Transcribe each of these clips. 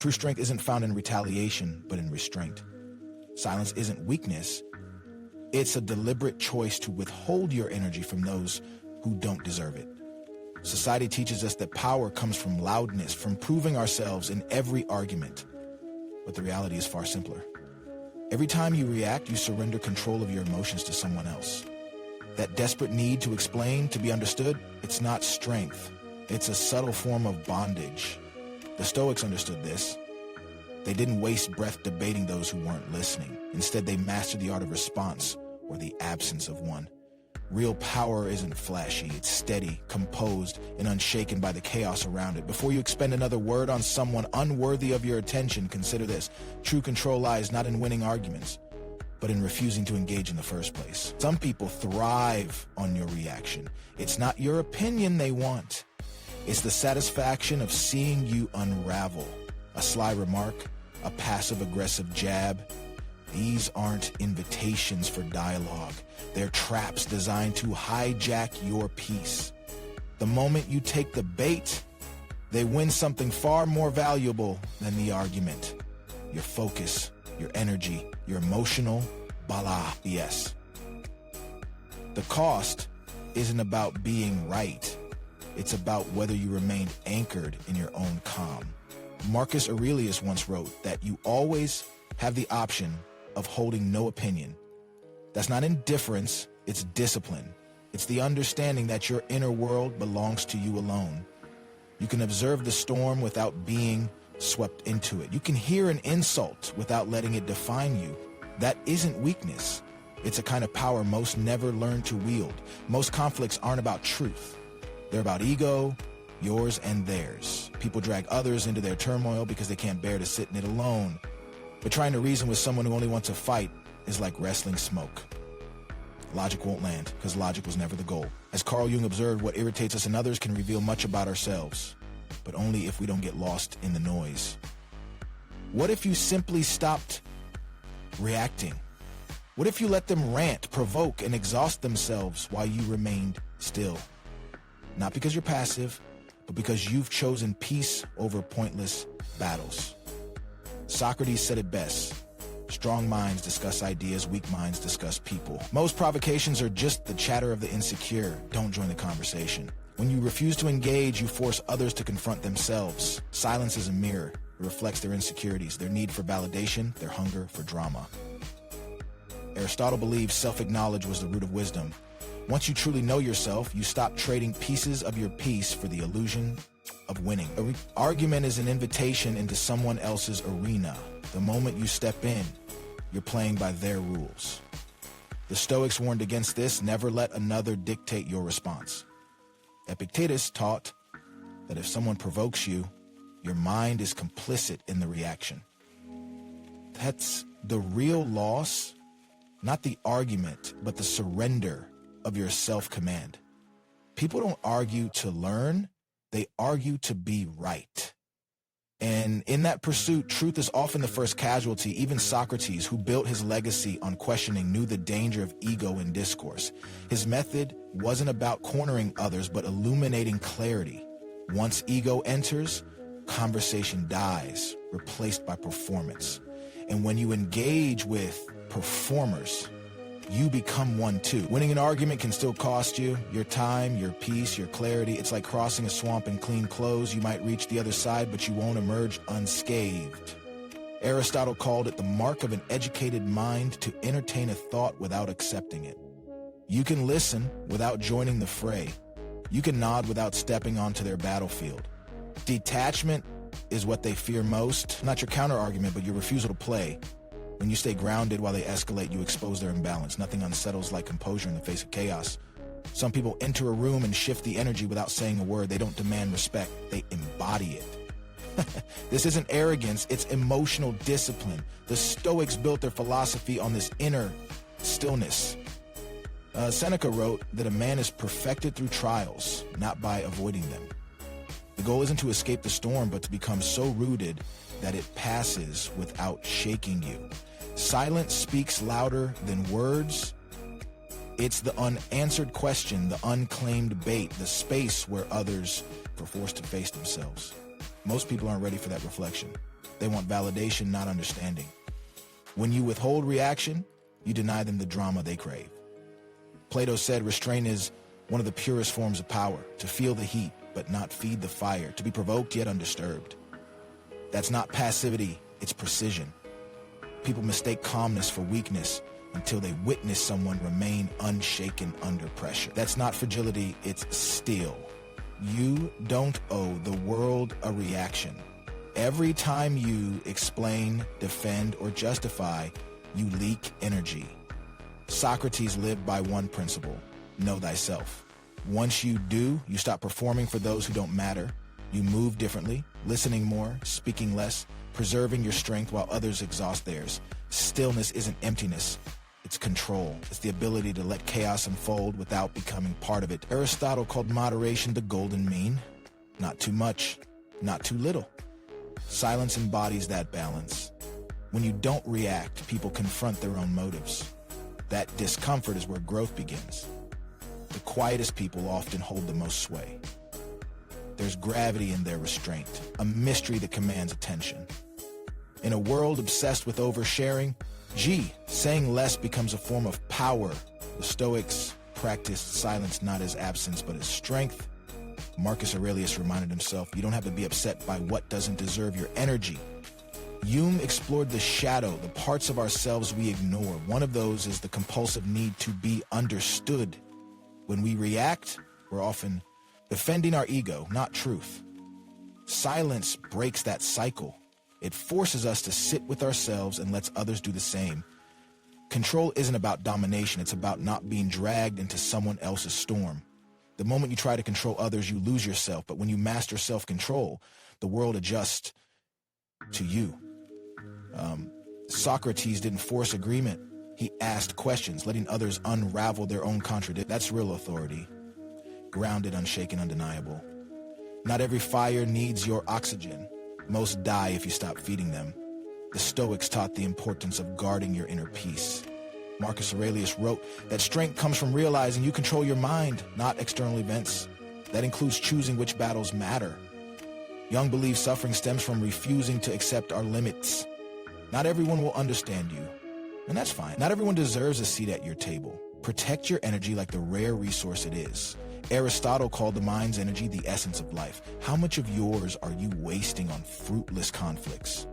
True strength isn't found in retaliation, but in restraint. Silence isn't weakness. It's a deliberate choice to withhold your energy from those who don't deserve it. Society teaches us that power comes from loudness, from proving ourselves in every argument. But the reality is far simpler. Every time you react, you surrender control of your emotions to someone else. That desperate need to explain, to be understood, it's not strength. It's a subtle form of bondage. The Stoics understood this. They didn't waste breath debating those who weren't listening. Instead, they mastered the art of response, or the absence of one. Real power isn't flashy, it's steady, composed, and unshaken by the chaos around it. Before you expend another word on someone unworthy of your attention, consider this. True control lies not in winning arguments, but in refusing to engage in the first place. Some people thrive on your reaction. It's not your opinion they want. It's the satisfaction of seeing you unravel. A sly remark, a passive-aggressive jab. These aren't invitations for dialogue. They're traps designed to hijack your peace. The moment you take the bait, they win something far more valuable than the argument. Your focus, your energy, your emotional BS. The cost isn't about being right. It's about whether you remain anchored in your own calm. Marcus Aurelius once wrote that you always have the option of holding no opinion. That's not indifference, it's discipline. It's the understanding that your inner world belongs to you alone. You can observe the storm without being swept into it. You can hear an insult without letting it define you. That isn't weakness. It's a kind of power most never learn to wield. Most conflicts aren't about truth. They're about ego, yours and theirs. People drag others into their turmoil because they can't bear to sit in it alone. But trying to reason with someone who only wants to fight is like wrestling smoke. Logic won't land, because logic was never the goal. As Carl Jung observed, what irritates us in others can reveal much about ourselves, but only if we don't get lost in the noise. What if you simply stopped reacting? What if you let them rant, provoke, and exhaust themselves while you remained still? Not because you're passive, but because you've chosen peace over pointless battles. Socrates said it best. Strong minds discuss ideas, weak minds discuss people. Most provocations are just the chatter of the insecure. Don't join the conversation. When you refuse to engage, you force others to confront themselves. Silence is a mirror. It reflects their insecurities, their need for validation, their hunger for drama. Aristotle believed self-knowledge was the root of wisdom. Once you truly know yourself, you stop trading pieces of your peace for the illusion of winning. An argument is an invitation into someone else's arena. The moment you step in, you're playing by their rules. The Stoics warned against this. Never let another dictate your response. Epictetus taught that if someone provokes you, your mind is complicit in the reaction. That's the real loss, not the argument, but the surrender of your self-command. People don't argue to learn, they argue to be right. And in that pursuit, truth is often the first casualty. Even Socrates, who built his legacy on questioning, knew the danger of ego in discourse. His method wasn't about cornering others, but illuminating clarity. Once ego enters, conversation dies, replaced by performance. And when you engage with performers, you become one too. Winning an argument can still cost you your time, your peace, your clarity. It's like crossing a swamp in clean clothes. You might reach the other side, but you won't emerge unscathed. Aristotle called it the mark of an educated mind to entertain a thought without accepting it. You can listen without joining the fray. You can nod without stepping onto their battlefield. Detachment is what they fear most. Not your counter-argument, but your refusal to play. When you stay grounded while they escalate, you expose their imbalance. Nothing unsettles like composure in the face of chaos. Some people enter a room and shift the energy without saying a word. They don't demand respect. They embody it. This isn't arrogance. It's emotional discipline. The Stoics built their philosophy on this inner stillness. Seneca wrote that a man is perfected through trials, not by avoiding them. The goal isn't to escape the storm, but to become so rooted that it passes without shaking you. Silence speaks louder than words. It's the unanswered question, the unclaimed bait, the space where others are forced to face themselves. Most people aren't ready for that reflection. They want validation, not understanding. When you withhold reaction, you deny them the drama they crave. Plato said restraint is one of the purest forms of power, to feel the heat but not feed the fire, to be provoked yet undisturbed. That's not passivity, it's precision. People mistake calmness for weakness until they witness someone remain unshaken under pressure. That's not fragility, it's steel. You don't owe the world a reaction. Every time you explain, defend, or justify, you leak energy. Socrates lived by one principle: know thyself. Once you do, you stop performing for those who don't matter. You move differently, listening more, speaking less, preserving your strength while others exhaust theirs. Stillness isn't emptiness, it's control. It's the ability to let chaos unfold without becoming part of it. Aristotle called moderation the golden mean. Not too much, not too little. Silence embodies that balance. When you don't react, people confront their own motives. That discomfort is where growth begins. The quietest people often hold the most sway. There's gravity in their restraint, a mystery that commands attention. In a world obsessed with oversharing, saying less becomes a form of power. The Stoics practiced silence not as absence but as strength. Marcus Aurelius reminded himself, you don't have to be upset by what doesn't deserve your energy. Hume explored the shadow, the parts of ourselves we ignore. One of those is the compulsive need to be understood. When we react, we're often defending our ego, not truth. Silence breaks that cycle. It forces us to sit with ourselves and lets others do the same. Control isn't about domination, it's about not being dragged into someone else's storm. The moment you try to control others, you lose yourself. But when you master self-control, the world adjusts to you. Socrates didn't force agreement. He asked questions, letting others unravel their own contradiction. That's real authority. Grounded, unshaken, undeniable. Not every fire needs your oxygen. Most die if you stop feeding them. The Stoics taught the importance of guarding your inner peace. Marcus Aurelius wrote that strength comes from realizing you control your mind, not external events. That includes choosing which battles matter. Jung believes suffering stems from refusing to accept our limits. Not everyone will understand you, and that's fine. Not everyone deserves a seat at your table. Protect your energy like the rare resource it is. Aristotle called the mind's energy the essence of life. How much of yours are you wasting on fruitless conflicts?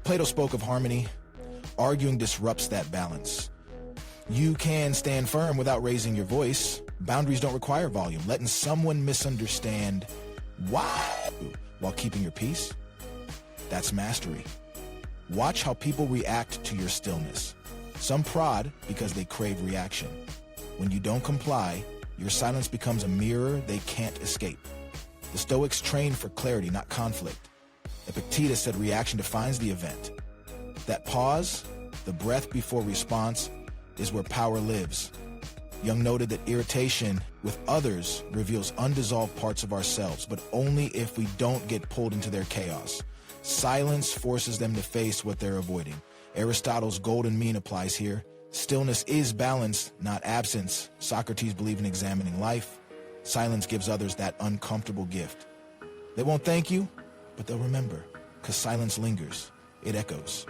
Plato spoke of harmony. Arguing disrupts that balance. You can stand firm without raising your voice. Boundaries don't require volume. Letting someone misunderstand why while keeping your peace, that's mastery. Watch how people react to your stillness. Some prod because they crave reaction. When you don't comply, your silence becomes a mirror they can't escape. The Stoics trained for clarity, not conflict. Epictetus said reaction defines the event. That pause, the breath before response, is where power lives. Jung noted that irritation with others reveals undissolved parts of ourselves, but only if we don't get pulled into their chaos. Silence forces them to face what they're avoiding. Aristotle's golden mean applies here. Stillness is balance, not absence. Socrates believed in examining life. Silence gives others that uncomfortable gift. They won't thank you, but they'll remember, because silence lingers. It echoes.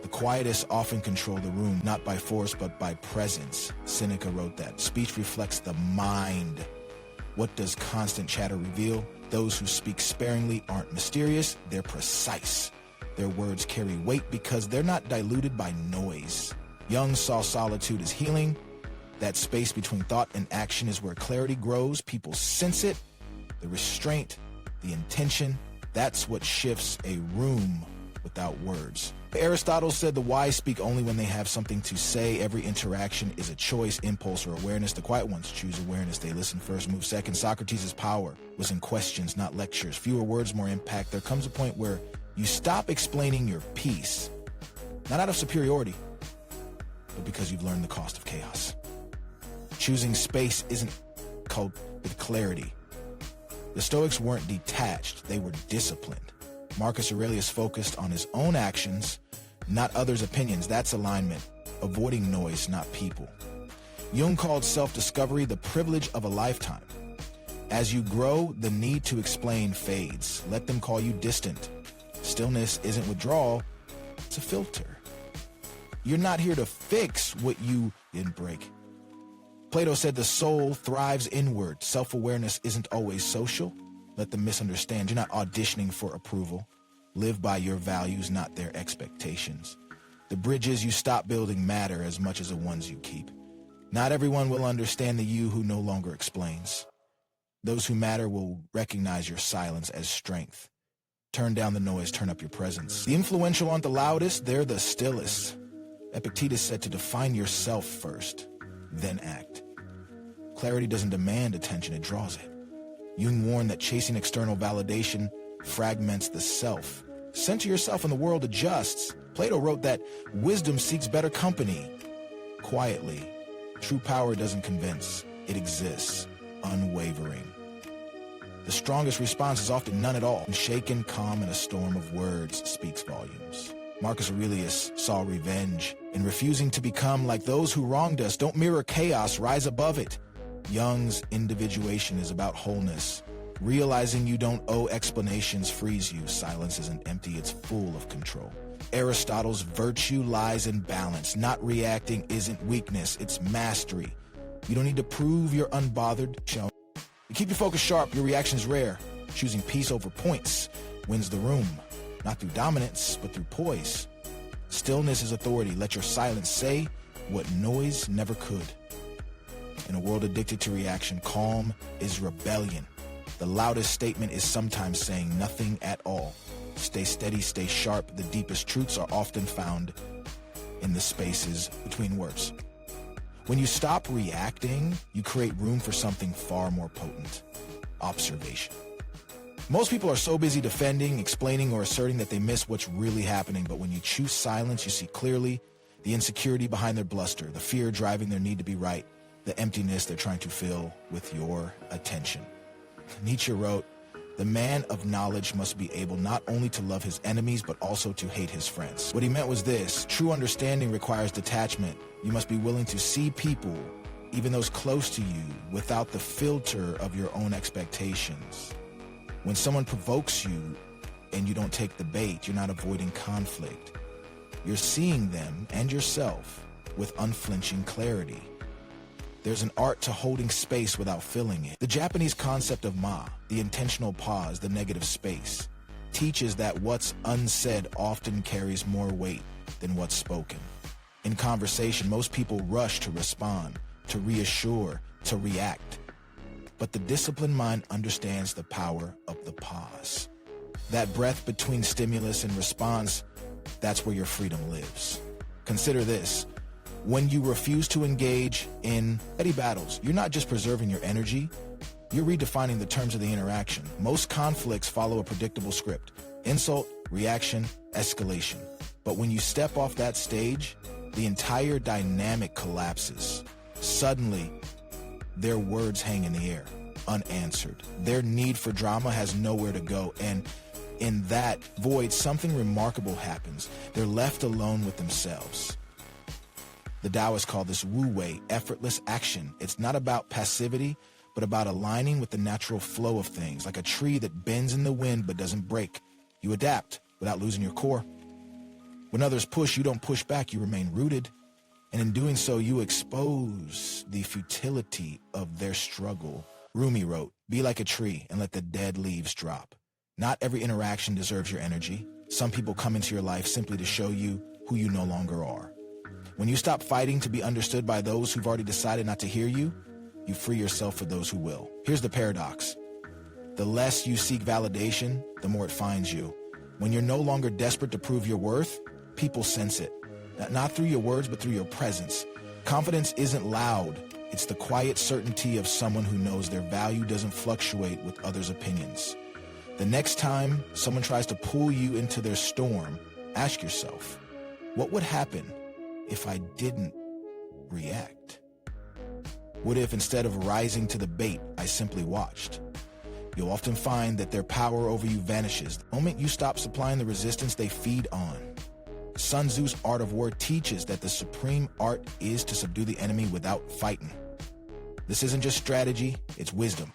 The quietest often control the room, not by force, but by presence. Seneca wrote that. Speech reflects the mind. What does constant chatter reveal? Those who speak sparingly aren't mysterious, they're precise. Their words carry weight because they're not diluted by noise. Jung saw solitude as healing. That space between thought and action is where clarity grows. People sense it. The restraint, the intention, that's what shifts a room without words. Aristotle said the wise speak only when they have something to say. Every interaction is a choice, impulse, or awareness. The quiet ones choose awareness. They listen first, move second. Socrates' power was in questions, not lectures. Fewer words, more impact. There comes a point where you stop explaining your piece, not out of superiority, but because you've learned the cost of chaos. Choosing space isn't called with clarity. The Stoics weren't detached, they were disciplined. Marcus Aurelius focused on his own actions, not others' opinions. That's alignment, avoiding noise, not people. Jung called self-discovery the privilege of a lifetime. As you grow, the need to explain fades. Let them call you distant. Stillness isn't withdrawal, it's a filter. You're not here to fix what you didn't break. Plato said the soul thrives inward. Self-awareness isn't always social. Let them misunderstand. You're not auditioning for approval. Live by your values, not their expectations. The bridges you stop building matter as much as the ones you keep. Not everyone will understand the you who no longer explains. Those who matter will recognize your silence as strength. Turn down the noise, turn up your presence. The influential aren't the loudest, they're the stillest. Epictetus said to define yourself first, then act. Clarity doesn't demand attention, it draws it. Jung warned that chasing external validation fragments the self. Center yourself and the world adjusts. Plato wrote that wisdom seeks better company. Quietly. True power doesn't convince, it exists, unwavering. The strongest response is often none at all. Shaken, calm, in a storm of words speaks volumes. Marcus Aurelius saw revenge in refusing to become like those who wronged us. Don't mirror chaos, rise above it. Jung's individuation is about wholeness. Realizing you don't owe explanations frees you. Silence isn't empty, it's full of control. Aristotle's virtue lies in balance. Not reacting isn't weakness, it's mastery. You don't need to prove you're unbothered. You keep your focus sharp, your reaction's rare. Choosing peace over points wins the room. Not through dominance, but through poise. Stillness is authority. Let your silence say what noise never could. In a world addicted to reaction, calm is rebellion. The loudest statement is sometimes saying nothing at all. Stay steady, stay sharp. The deepest truths are often found in the spaces between words. When you stop reacting, you create room for something far more potent. Observation. Most people are so busy defending, explaining, or asserting that they miss what's really happening. But when you choose silence, you see clearly the insecurity behind their bluster, the fear driving their need to be right, the emptiness they're trying to fill with your attention. Nietzsche wrote, "The man of knowledge must be able not only to love his enemies, but also to hate his friends." What he meant was this: true understanding requires detachment. You must be willing to see people, even those close to you, without the filter of your own expectations. When someone provokes you and you don't take the bait, you're not avoiding conflict. You're seeing them and yourself with unflinching clarity. There's an art to holding space without filling it. The Japanese concept of ma, the intentional pause, the negative space, teaches that what's unsaid often carries more weight than what's spoken. In conversation, most people rush to respond, to reassure, to react. But the disciplined mind understands the power of the pause. That breath between stimulus and response, that's where your freedom lives. Consider this. When you refuse to engage in petty battles, you're not just preserving your energy, you're redefining the terms of the interaction. Most conflicts follow a predictable script: insult, reaction, escalation. But when you step off that stage, the entire dynamic collapses. Suddenly, their words hang in the air, unanswered. Their need for drama has nowhere to go, and in that void, something remarkable happens. They're left alone with themselves. The Taoists call this wu wei, effortless action. It's not about passivity, but about aligning with the natural flow of things, like a tree that bends in the wind but doesn't break. You adapt without losing your core. When others push, you don't push back, you remain rooted. And in doing so, you expose the futility of their struggle. Rumi wrote, "Be like a tree and let the dead leaves drop." Not every interaction deserves your energy. Some people come into your life simply to show you who you no longer are. When you stop fighting to be understood by those who've already decided not to hear you, you free yourself for those who will. Here's the paradox. The less you seek validation, the more it finds you. When you're no longer desperate to prove your worth, people sense it. Not through your words, but through your presence. Confidence isn't loud. It's the quiet certainty of someone who knows their value doesn't fluctuate with others' opinions. The next time someone tries to pull you into their storm, ask yourself, what would happen if I didn't react? What if instead of rising to the bait, I simply watched? You'll often find that their power over you vanishes the moment you stop supplying the resistance they feed on. Sun Tzu's Art of War teaches that the supreme art is to subdue the enemy without fighting. This isn't just strategy, it's wisdom.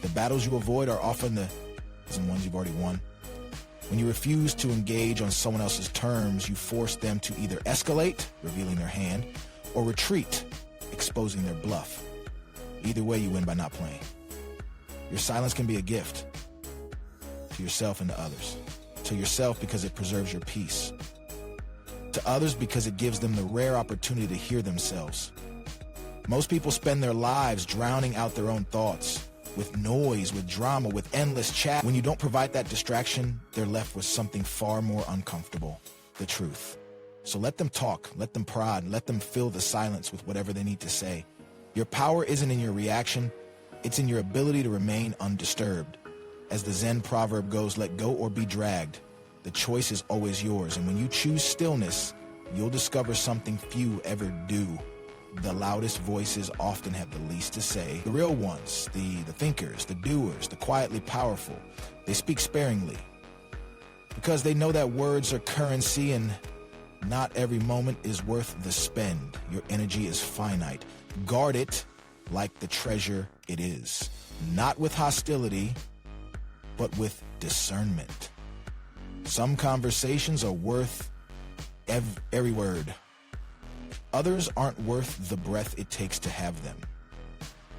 The battles you avoid are often the ones you've already won. When you refuse to engage on someone else's terms, you force them to either escalate, revealing their hand, or retreat, exposing their bluff. Either way, you win by not playing. Your silence can be a gift to yourself and to others. To yourself because it preserves your peace. To others because it gives them the rare opportunity to hear themselves. Most people spend their lives drowning out their own thoughts, with noise, with drama, with endless chat. When you don't provide that distraction, they're left with something far more uncomfortable, the truth. So let them talk, let them prod, let them fill the silence with whatever they need to say. Your power isn't in your reaction, it's in your ability to remain undisturbed. As the Zen proverb goes, let go or be dragged. The choice is always yours, and when you choose stillness, you'll discover something few ever do. The loudest voices often have the least to say. The real ones, the thinkers, the doers, the quietly powerful, they speak sparingly. Because they know that words are currency and not every moment is worth the spend. Your energy is finite. Guard it like the treasure it is. Not with hostility, but with discernment. Some conversations are worth every word. Others aren't worth the breath it takes to have them.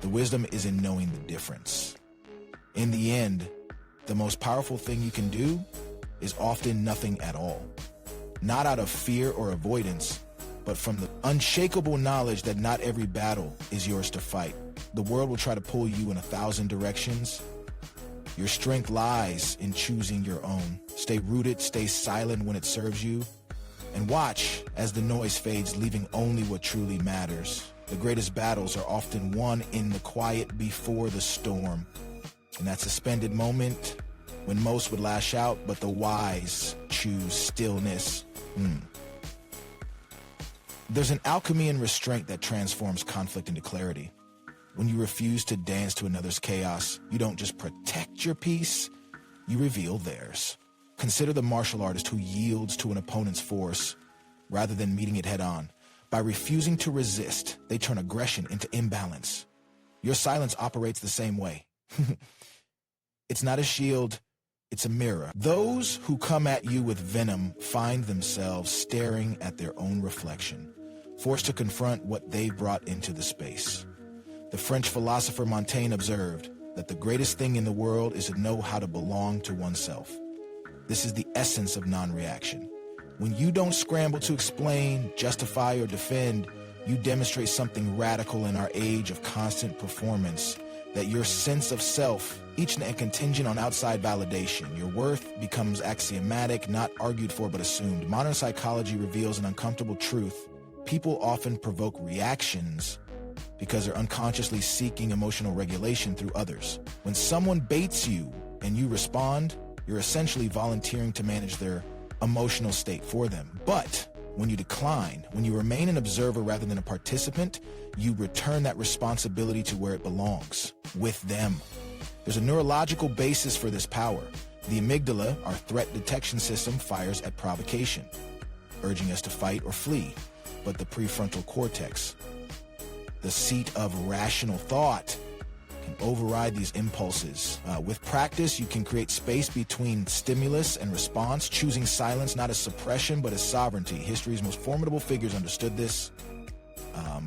The wisdom is in knowing the difference. In the end, the most powerful thing you can do is often nothing at all. Not out of fear or avoidance, but from the unshakable knowledge that not every battle is yours to fight. The world will try to pull you in 1,000 directions. Your strength lies in choosing your own. Stay rooted, stay silent when it serves you, and watch as the noise fades, leaving only what truly matters. The greatest battles are often won in the quiet before the storm. In that suspended moment when most would lash out, but the wise choose stillness. There's an alchemy in restraint that transforms conflict into clarity. When you refuse to dance to another's chaos, you don't just protect your peace, you reveal theirs. Consider the martial artist who yields to an opponent's force rather than meeting it head-on. By refusing to resist, they turn aggression into imbalance. Your silence operates the same way. It's not a shield, it's a mirror. Those who come at you with venom find themselves staring at their own reflection, forced to confront what they've brought into the space. The French philosopher Montaigne observed that the greatest thing in the world is to know how to belong to oneself. This is the essence of non-reaction. When you don't scramble to explain, justify, or defend, you demonstrate something radical in our age of constant performance, that your sense of self, each and contingent on outside validation. Your worth becomes axiomatic, not argued for but assumed. Modern psychology reveals an uncomfortable truth. People often provoke reactions because they're unconsciously seeking emotional regulation through others. When someone baits you and you respond, you're essentially volunteering to manage their emotional state for them. But when you decline, when you remain an observer rather than a participant, you return that responsibility to where it belongs, with them. There's a neurological basis for this power. The amygdala, our threat detection system, fires at provocation, urging us to fight or flee. But the prefrontal cortex, the seat of rational thought, can override these impulses. With practice, you can create space between stimulus and response, choosing silence not as suppression but as sovereignty. History's most formidable figures understood this.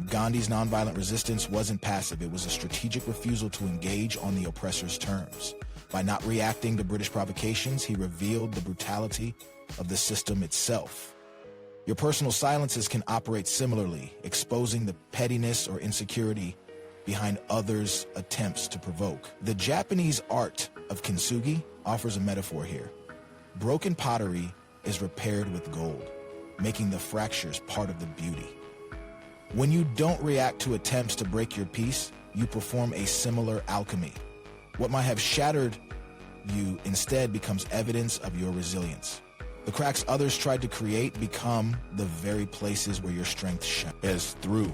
Gandhi's nonviolent resistance wasn't passive. It was a strategic refusal to engage on the oppressor's terms. By not reacting to British provocations, he revealed the brutality of the system itself. Your personal silences can operate similarly, exposing the pettiness or insecurity behind others' attempts to provoke. The Japanese art of kintsugi offers a metaphor here. Broken pottery is repaired with gold, making the fractures part of the beauty. When you don't react to attempts to break your peace, you perform a similar alchemy. What might have shattered you instead becomes evidence of your resilience. The cracks others tried to create become the very places where your strength shines through.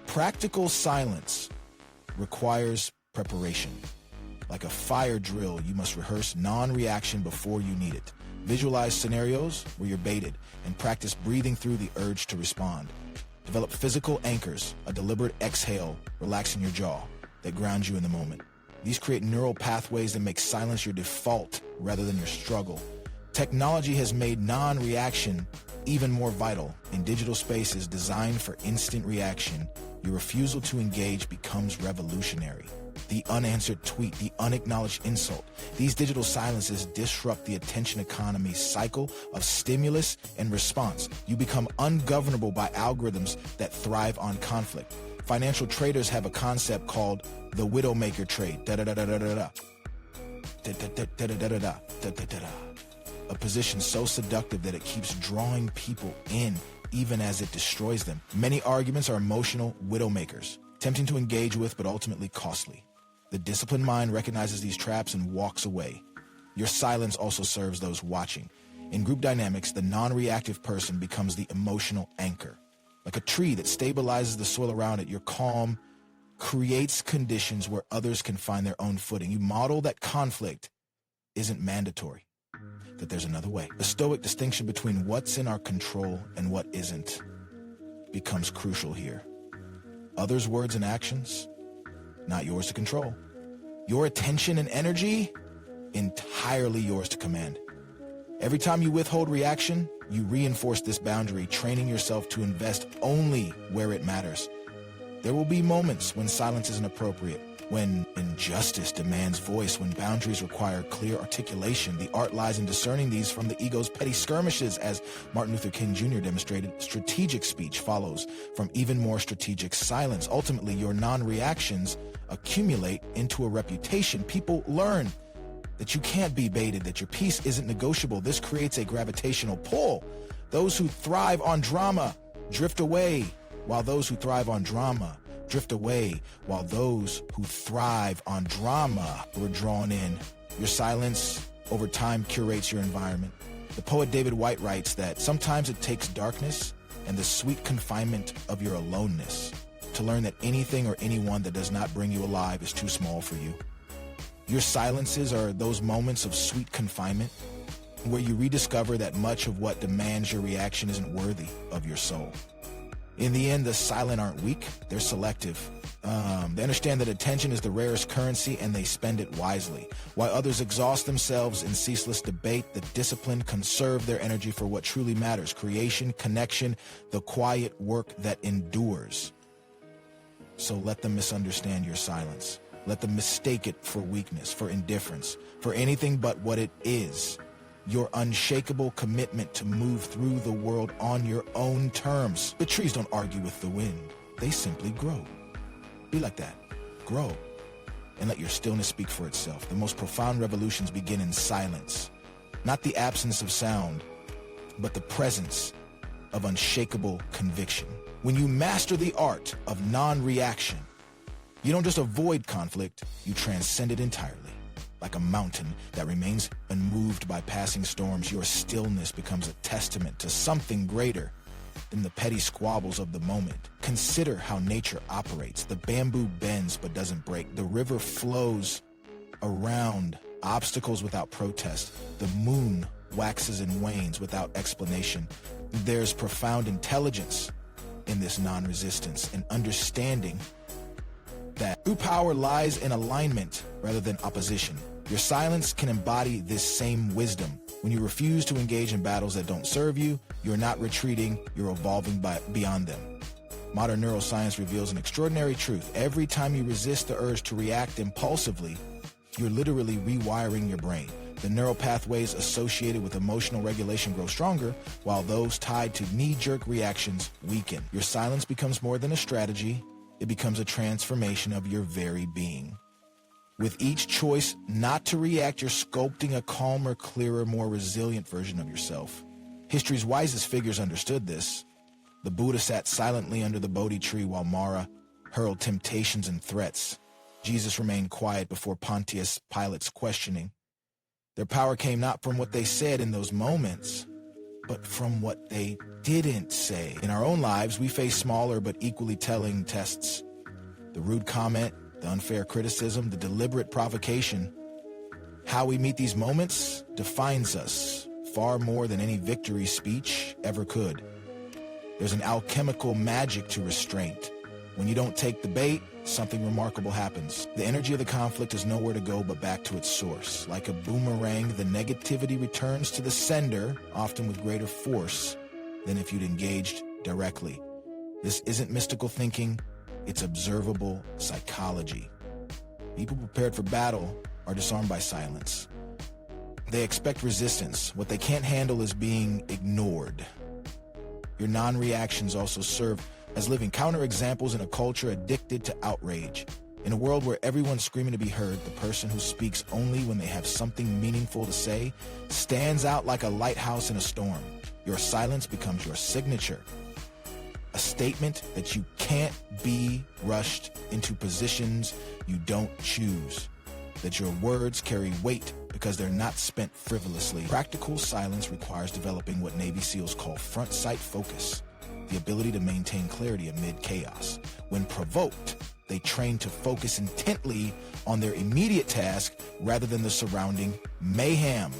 Practical silence requires preparation. Like a fire drill, you must rehearse non-reaction before you need it. Visualize scenarios where you're baited and practice breathing through the urge to respond. Develop physical anchors, a deliberate exhale, relaxing your jaw, that grounds you in the moment. These create neural pathways that make silence your default rather than your struggle. Technology has made non-reaction even more vital. In digital spaces designed for instant reaction, your refusal to engage becomes revolutionary. The unanswered tweet, the unacknowledged insult. These digital silences disrupt the attention economy's cycle of stimulus and response. You become ungovernable by algorithms that thrive on conflict. Financial traders have a concept called the widowmaker trade. A position so seductive that it keeps drawing people in even as it destroys them. Many arguments are emotional widowmakers, tempting to engage with but ultimately costly. The disciplined mind recognizes these traps and walks away. Your silence also serves those watching. In group dynamics, the non-reactive person becomes the emotional anchor. Like a tree that stabilizes the soil around it, your calm creates conditions where others can find their own footing. You model that conflict isn't mandatory, that there's another way. The Stoic distinction between what's in our control and what isn't becomes crucial here. Others' words and actions, not yours to control. Your attention and energy, entirely yours to command. Every time you withhold reaction, you reinforce this boundary, training yourself to invest only where it matters. There will be moments when silence isn't appropriate, when injustice demands voice, when boundaries require clear articulation. The art lies in discerning these from the ego's petty skirmishes. As Martin Luther King Jr. demonstrated, strategic speech follows from even more strategic silence. Ultimately, your non-reactions accumulate into a reputation. People learn that you can't be baited, that your peace isn't negotiable. This creates a gravitational pull. Those who thrive on drama drift away, while those who thrive on drama drift away, while those who thrive on drama were drawn in. Your silence over time curates your environment. The poet David Whyte writes that sometimes it takes darkness and the sweet confinement of your aloneness to learn that anything or anyone that does not bring you alive is too small for you. Your silences are those moments of sweet confinement where you rediscover that much of what demands your reaction isn't worthy of your soul. In the end, the silent aren't weak, they're selective. They understand that attention is the rarest currency and they spend it wisely. While others exhaust themselves in ceaseless debate, the disciplined conserve their energy for what truly matters: creation, connection, the quiet work that endures. So let them misunderstand your silence. Let them mistake it for weakness, for indifference, for anything but what it is. Your unshakable commitment to move through the world on your own terms. The trees don't argue with the wind. They simply grow. Be like that. Grow. And let your stillness speak for itself. The most profound revolutions begin in silence. Not the absence of sound, but the presence of unshakable conviction. When you master the art of non-reaction, you don't just avoid conflict, you transcend it entirely. Like a mountain that remains unmoved by passing storms, your stillness becomes a testament to something greater than the petty squabbles of the moment. Consider how nature operates. The bamboo bends but doesn't break. The river flows around obstacles without protest. The moon waxes and wanes without explanation. There's profound intelligence in this non-resistance, and understanding that true power lies in alignment rather than opposition. Your silence can embody this same wisdom. When you refuse to engage in battles that don't serve you, you're not retreating, you're evolving beyond them. Modern neuroscience reveals an extraordinary truth. Every time you resist the urge to react impulsively, you're literally rewiring your brain. The neural pathways associated with emotional regulation grow stronger, while those tied to knee-jerk reactions weaken. Your silence becomes more than a strategy. It becomes a transformation of your very being. With each choice not to react, you're sculpting a calmer, clearer, more resilient version of yourself. History's wisest figures understood this. The Buddha sat silently under the Bodhi tree while Mara hurled temptations and threats. Jesus remained quiet before Pontius Pilate's questioning. Their power came not from what they said in those moments, but from what they didn't say. In our own lives, we face smaller but equally telling tests. The rude comment, the unfair criticism, the deliberate provocation. How we meet these moments defines us far more than any victory speech ever could. There's an alchemical magic to restraint. When you don't take the bait, something remarkable happens. The energy of the conflict has nowhere to go but back to its source. Like a boomerang, the negativity returns to the sender, often with greater force than if you'd engaged directly. This isn't mystical thinking, it's observable psychology. People prepared for battle are disarmed by silence. They expect resistance. What they can't handle is being ignored. Your non-reactions also serve as living counterexamples in a culture addicted to outrage. In a world where everyone's screaming to be heard, the person who speaks only when they have something meaningful to say stands out like a lighthouse in a storm. Your silence becomes your signature. A statement that you can't be rushed into positions you don't choose. That your words carry weight because they're not spent frivolously. Practical silence requires developing what Navy SEALs call front sight focus, the ability to maintain clarity amid chaos. When provoked, they train to focus intently on their immediate task rather than the surrounding mayhem.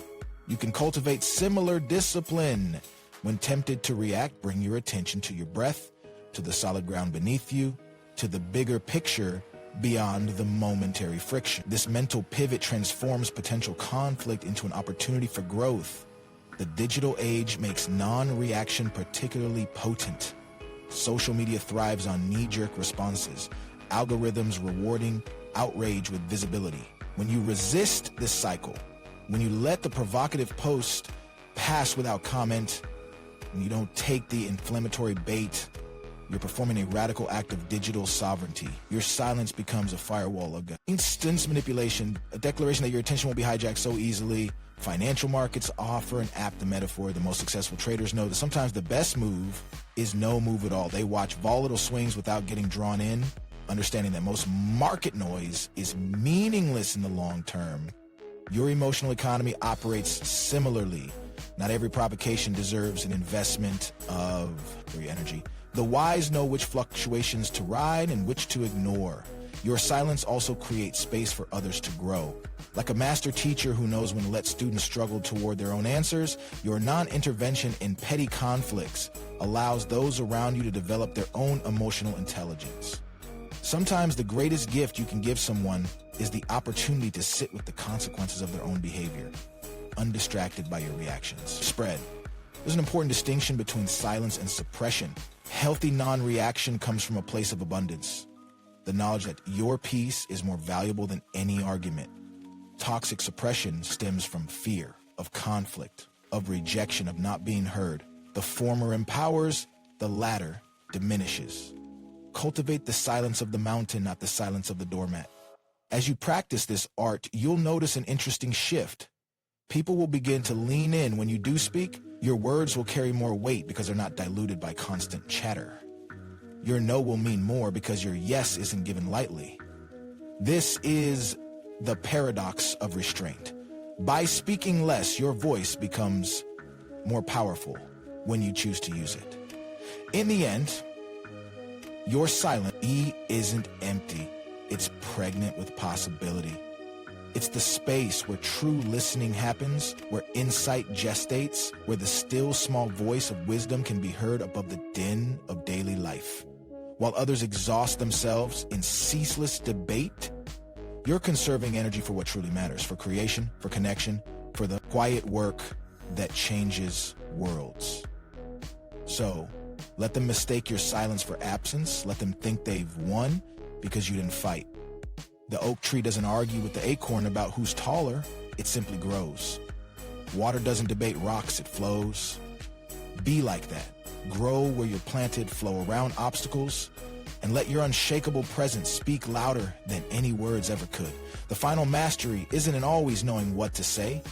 You can cultivate similar discipline. When tempted to react, bring your attention to your breath, to the solid ground beneath you, to the bigger picture beyond the momentary friction. This mental pivot transforms potential conflict into an opportunity for growth. The digital age makes non-reaction particularly potent. Social media thrives on knee-jerk responses, algorithms rewarding outrage with visibility. When you resist this cycle, when you let the provocative post pass without comment, when you don't take the inflammatory bait, you're performing a radical act of digital sovereignty. Your silence becomes a firewall of instant manipulation, a declaration that your attention won't be hijacked so easily. Financial markets offer an apt metaphor. The most successful traders know that sometimes the best move is no move at all. They watch volatile swings without getting drawn in, understanding that most market noise is meaningless in the long term. Your emotional economy operates similarly. Not every provocation deserves an investment of your energy. The wise know which fluctuations to ride and which to ignore. Your silence also creates space for others to grow. Like a master teacher who knows when to let students struggle toward their own answers, your non-intervention in petty conflicts allows those around you to develop their own emotional intelligence. Sometimes the greatest gift you can give someone is the opportunity to sit with the consequences of their own behavior, undistracted by your reactions. Spread. There's an important distinction between silence and suppression. Healthy non-reaction comes from a place of abundance. The knowledge that your peace is more valuable than any argument. Toxic suppression stems from fear, of conflict, of rejection, of not being heard. The former empowers, the latter diminishes. Cultivate the silence of the mountain, not the silence of the doormat. As you practice this art, you'll notice an interesting shift. People will begin to lean in when you do speak. Your words will carry more weight because they're not diluted by constant chatter. Your no will mean more because your yes isn't given lightly. This is the paradox of restraint. By speaking less, your voice becomes more powerful when you choose to use it. In the end, your silence isn't empty. It's pregnant with possibility. It's the space where true listening happens, where insight gestates, where the still small voice of wisdom can be heard above the din of daily life. While others exhaust themselves in ceaseless debate, you're conserving energy for what truly matters, for creation, for connection, for the quiet work that changes worlds. So, let them mistake your silence for absence. Let them think they've won because you didn't fight. The oak tree doesn't argue with the acorn about who's taller. It simply grows. Water doesn't debate rocks, it flows. Be like that. Grow where you're planted, flow around obstacles, and let your unshakable presence speak louder than any words ever could. The final mastery isn't in always knowing what to say.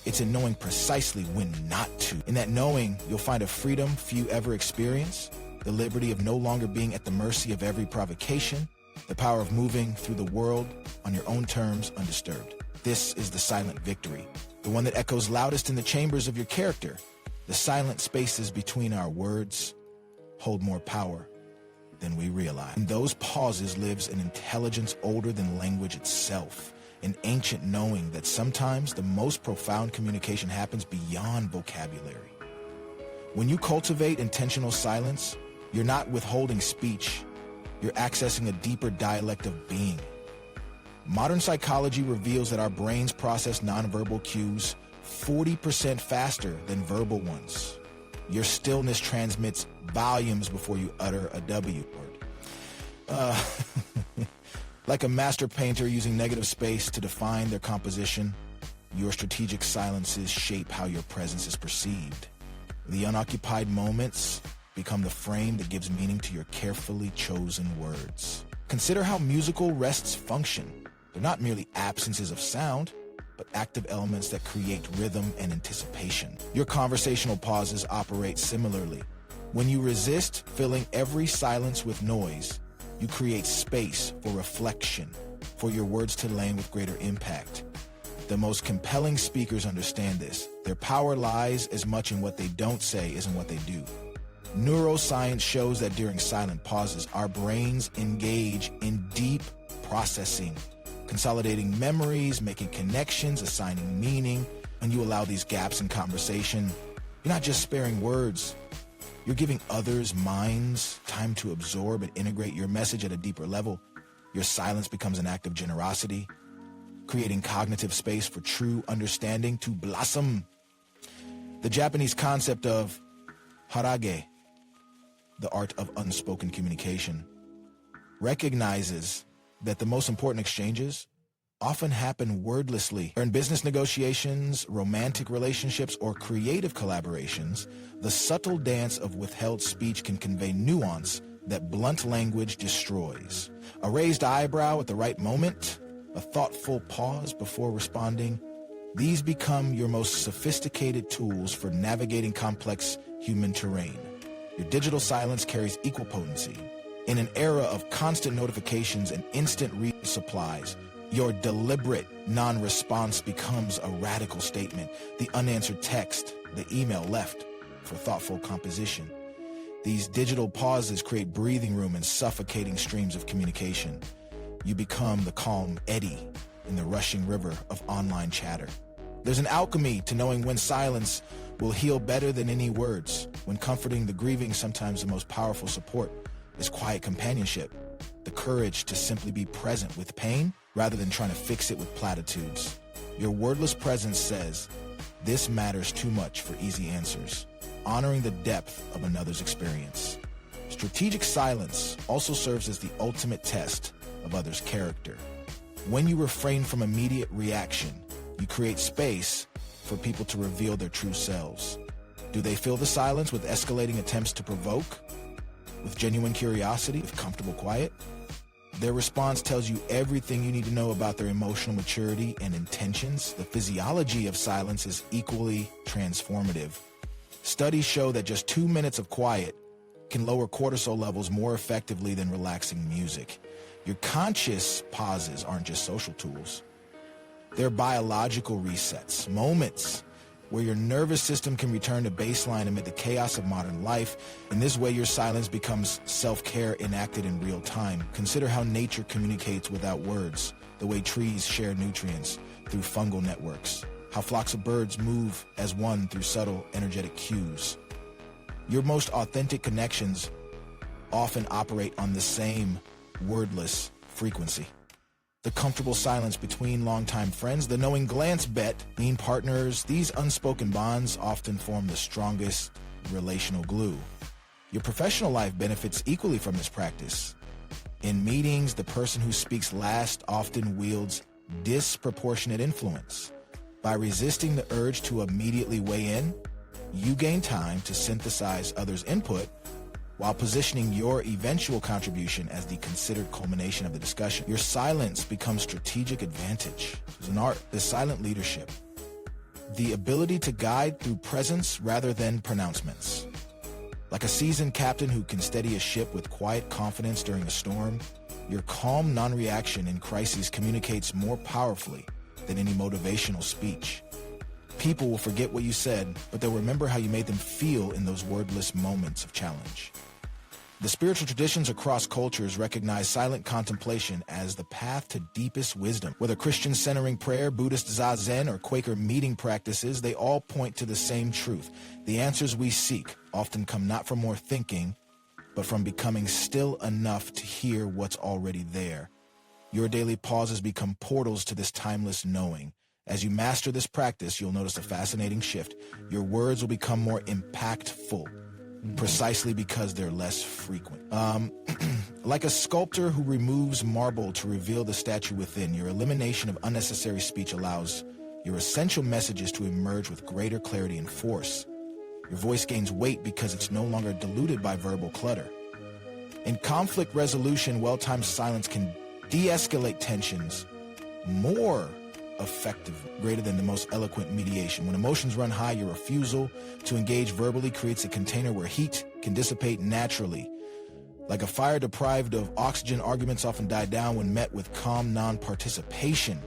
It's in knowing precisely when not to. In that knowing, you'll find a freedom few ever experience, the liberty of no longer being at the mercy of every provocation, the power of moving through the world on your own terms undisturbed. This is the silent victory, the one that echoes loudest in the chambers of your character. The silent spaces between our words hold more power than we realize. In those pauses lives an intelligence older than language itself, an ancient knowing that sometimes the most profound communication happens beyond vocabulary. When you cultivate intentional silence, you're not withholding speech, You're accessing a deeper dialect of being. Modern psychology reveals that our brains process nonverbal cues 40% faster than verbal ones. Your stillness transmits volumes before you utter a W word. Like a master painter using negative space to define their composition, your strategic silences shape how your presence is perceived. The unoccupied moments become the frame that gives meaning to your carefully chosen words. Consider how musical rests function. They're not merely absences of sound, but active elements that create rhythm and anticipation. Your conversational pauses operate similarly. When you resist filling every silence with noise, you create space for reflection, for your words to land with greater impact. The most compelling speakers understand this. Their power lies as much in what they don't say as in what they do. Neuroscience shows that during silent pauses, our brains engage in deep processing, consolidating memories, making connections, assigning meaning. When you allow these gaps in conversation, you're not just sparing words, you're giving others' minds time to absorb and integrate your message at a deeper level. Your silence becomes an act of generosity, creating cognitive space for true understanding to blossom. The Japanese concept of harage, the art of unspoken communication, recognizes that the most important exchanges often happen wordlessly. In business negotiations, romantic relationships, or creative collaborations, the subtle dance of withheld speech can convey nuance that blunt language destroys. A raised eyebrow at the right moment, a thoughtful pause before responding, these become your most sophisticated tools for navigating complex human terrain. Your digital silence carries equal potency. In an era of constant notifications and instant resupplies, your deliberate non-response becomes a radical statement. The unanswered text, the email left for thoughtful composition. These digital pauses create breathing room and suffocating streams of communication. You become the calm eddy in the rushing river of online chatter. There's an alchemy to knowing when silence will heal better than any words. When comforting the grieving, sometimes the most powerful support is quiet companionship, the courage to simply be present with pain rather than trying to fix it with platitudes. Your wordless presence says, this matters too much for easy answers, honoring the depth of another's experience. Strategic silence also serves as the ultimate test of others' character. When you refrain from immediate reaction, you create space for people to reveal their true selves. Do they fill the silence with escalating attempts to provoke? With genuine curiosity, with comfortable quiet? Their response tells you everything you need to know about their emotional maturity and intentions. The physiology of silence is equally transformative. Studies show that just 2 minutes of quiet can lower cortisol levels more effectively than relaxing music. Your conscious pauses aren't just social tools. They're biological resets, moments where your nervous system can return to baseline amid the chaos of modern life. In this way, your silence becomes self-care enacted in real time. Consider how nature communicates without words, the way trees share nutrients through fungal networks, how flocks of birds move as one through subtle energetic cues. Your most authentic connections often operate on the same wordless frequency. The comfortable silence between longtime friends, the knowing glance bet between partners, these unspoken bonds often form the strongest relational glue. Your professional life benefits equally from this practice. In meetings, the person who speaks last often wields disproportionate influence. By resisting the urge to immediately weigh in, you gain time to synthesize others' input while positioning your eventual contribution as the considered culmination of the discussion. Your silence becomes strategic advantage. It's an art, the silent leadership. The ability to guide through presence rather than pronouncements. Like a seasoned captain who can steady a ship with quiet confidence during a storm, your calm non-reaction in crises communicates more powerfully than any motivational speech. People will forget what you said, but they'll remember how you made them feel in those wordless moments of challenge. The spiritual traditions across cultures recognize silent contemplation as the path to deepest wisdom. Whether Christian centering prayer, Buddhist zazen, or Quaker meeting practices, they all point to the same truth. The answers we seek often come not from more thinking, but from becoming still enough to hear what's already there. Your daily pauses become portals to this timeless knowing. As you master this practice, you'll notice a fascinating shift. Your words will become more impactful, precisely because they're less frequent. Like a sculptor who removes marble to reveal the statue within, your elimination of unnecessary speech allows your essential messages to emerge with greater clarity and force. Your voice gains weight because it's no longer diluted by verbal clutter. In conflict resolution, well-timed silence can de-escalate tensions more effectively, greater than the most eloquent mediation. When emotions run high, your refusal to engage verbally creates a container where heat can dissipate naturally. Like a fire deprived of oxygen, arguments often die down when met with calm non-participation.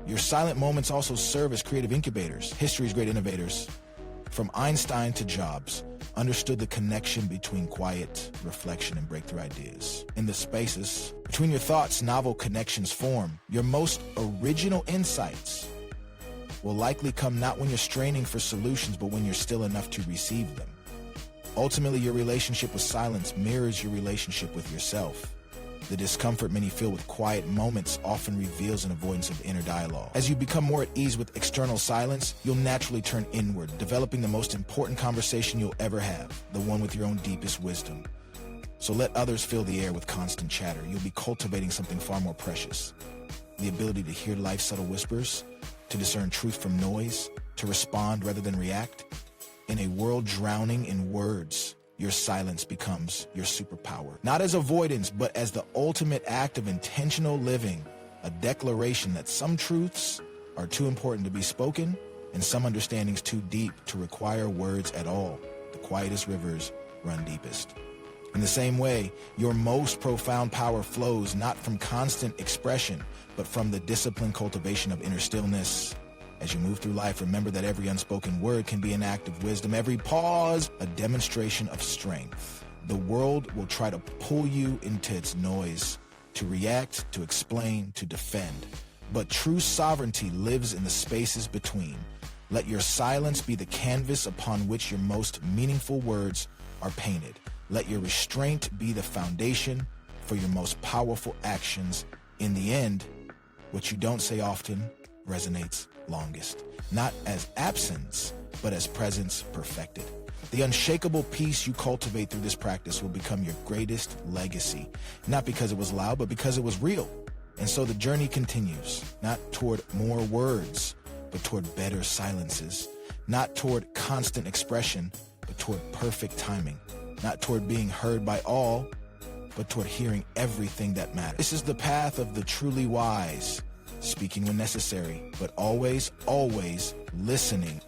Your silent moments also serve as creative incubators. History's great innovators, from Einstein to Jobs, understood the connection between quiet reflection and breakthrough ideas. In the spaces between your thoughts, novel connections form. Your most original insights will likely come not when you're straining for solutions, but when you're still enough to receive them. Ultimately, your relationship with silence mirrors your relationship with yourself. The discomfort many feel with quiet moments often reveals an avoidance of inner dialogue. As you become more at ease with external silence, you'll naturally turn inward, developing the most important conversation you'll ever have, the one with your own deepest wisdom. So let others fill the air with constant chatter. You'll be cultivating something far more precious. The ability to hear life's subtle whispers, to discern truth from noise, to respond rather than react. In a world drowning in words, your silence becomes your superpower. Not as avoidance, but as the ultimate act of intentional living, a declaration that some truths are too important to be spoken and some understandings too deep to require words at all. The quietest rivers run deepest. In the same way, your most profound power flows not from constant expression, but from the disciplined cultivation of inner stillness. As you move through life, remember that every unspoken word can be an act of wisdom, every pause a demonstration of strength. The world will try to pull you into its noise, to react, to explain, to defend. But true sovereignty lives in the spaces between. Let your silence be the canvas upon which your most meaningful words are painted. Let your restraint be the foundation for your most powerful actions. In the end, what you don't say often resonates longest, not as absence, but as presence perfected. The unshakable peace you cultivate through this practice will become your greatest legacy, not because it was loud, but because it was real. And so the journey continues, not toward more words, but toward better silences, not toward constant expression, but toward perfect timing, not toward being heard by all, but toward hearing everything that matters. This is the path of the truly wise, speaking when necessary, but always, always listening